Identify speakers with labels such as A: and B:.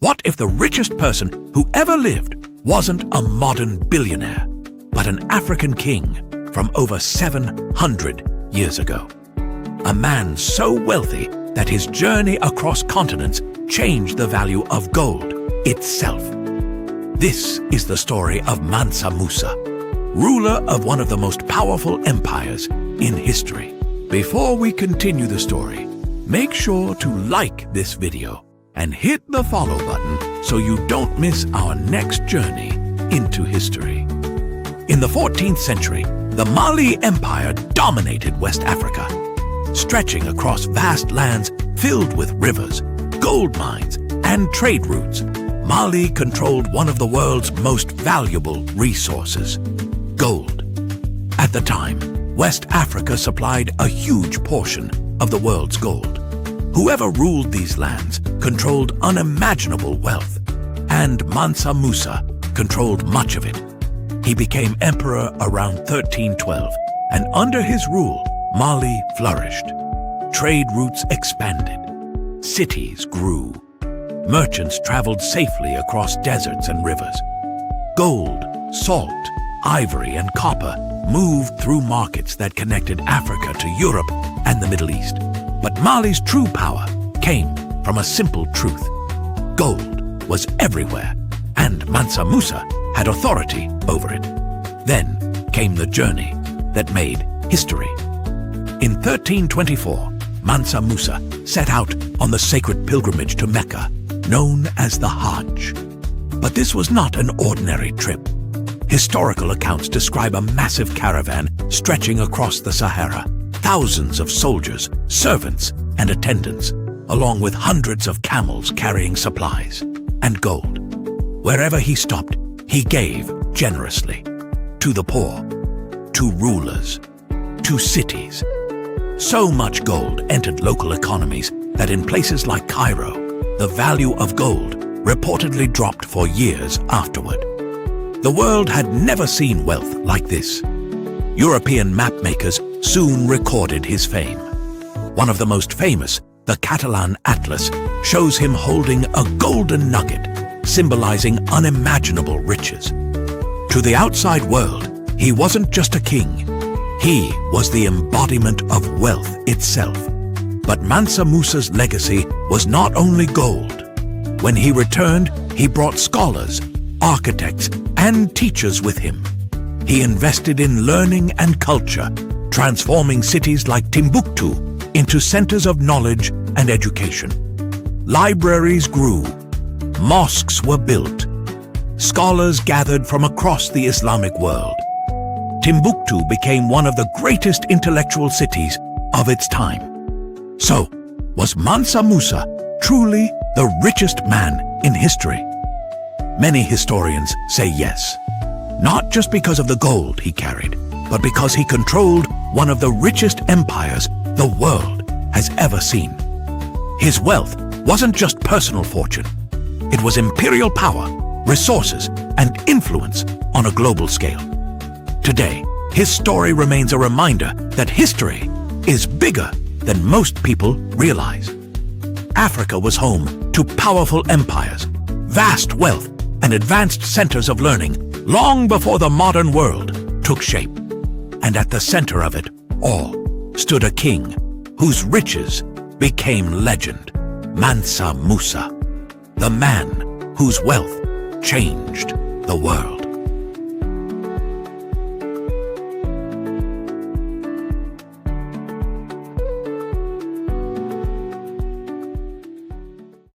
A: What if the richest person who ever lived wasn't a modern billionaire, but an African king from over 700 years ago? A man so wealthy that his journey across continents changed the value of gold itself. This is the story of Mansa Musa, ruler of one of the most powerful empires in history. Before we continue the story, make sure to like this video and hit the follow button so you don't miss our next journey into history. In the 14th century, the Mali Empire dominated West Africa, stretching across vast lands filled with rivers, gold mines, and trade routes. Mali controlled one of the world's most valuable resources, gold. At the time, West Africa supplied a huge portion of the world's gold. Whoever ruled these lands controlled unimaginable wealth, and Mansa Musa controlled much of it. He became emperor around 1312, and under his rule, Mali flourished. Trade routes expanded. Cities grew. Merchants traveled safely across deserts and rivers. Gold, salt, ivory, and copper moved through markets that connected Africa to Europe and the Middle East. But Mali's true power came from a simple truth. Gold was everywhere, and Mansa Musa had authority over it. Then came the journey that made history. In 1324, Mansa Musa set out on the sacred pilgrimage to Mecca, known as the Hajj. But this was not an ordinary trip. Historical accounts describe a massive caravan stretching across the Sahara. Thousands of soldiers, servants, and attendants, along with hundreds of camels carrying supplies and gold. Wherever he stopped, he gave generously. To the poor, to rulers, to cities. So much gold entered local economies that in places like Cairo, the value of gold reportedly dropped for years afterward. The world had never seen wealth like this. European mapmakers soon recorded his fame. One of the most famous, the Catalan Atlas, shows him holding a golden nugget, symbolizing unimaginable riches. To the outside world, he wasn't just a king. He was the embodiment of wealth itself. But Mansa Musa's legacy was not only gold. When he returned, he brought scholars, architects, and teachers with him. He invested in learning and culture, transforming cities like Timbuktu into centers of knowledge and education. Libraries grew, mosques were built, scholars gathered from across the Islamic world. Timbuktu became one of the greatest intellectual cities of its time. So, was Mansa Musa truly the richest man in history? Many historians say yes. Not just because of the gold he carried, but because he controlled one of the richest empires the world has ever seen. His wealth wasn't just personal fortune. It was imperial power, resources, and influence on a global scale. Today, his story remains a reminder that history is bigger than most people realize. Africa was home to powerful empires, vast wealth, and advanced centers of learning long before the modern world took shape. And at the center of it all stood a king whose riches became legend, Mansa Musa, the man whose wealth changed the world.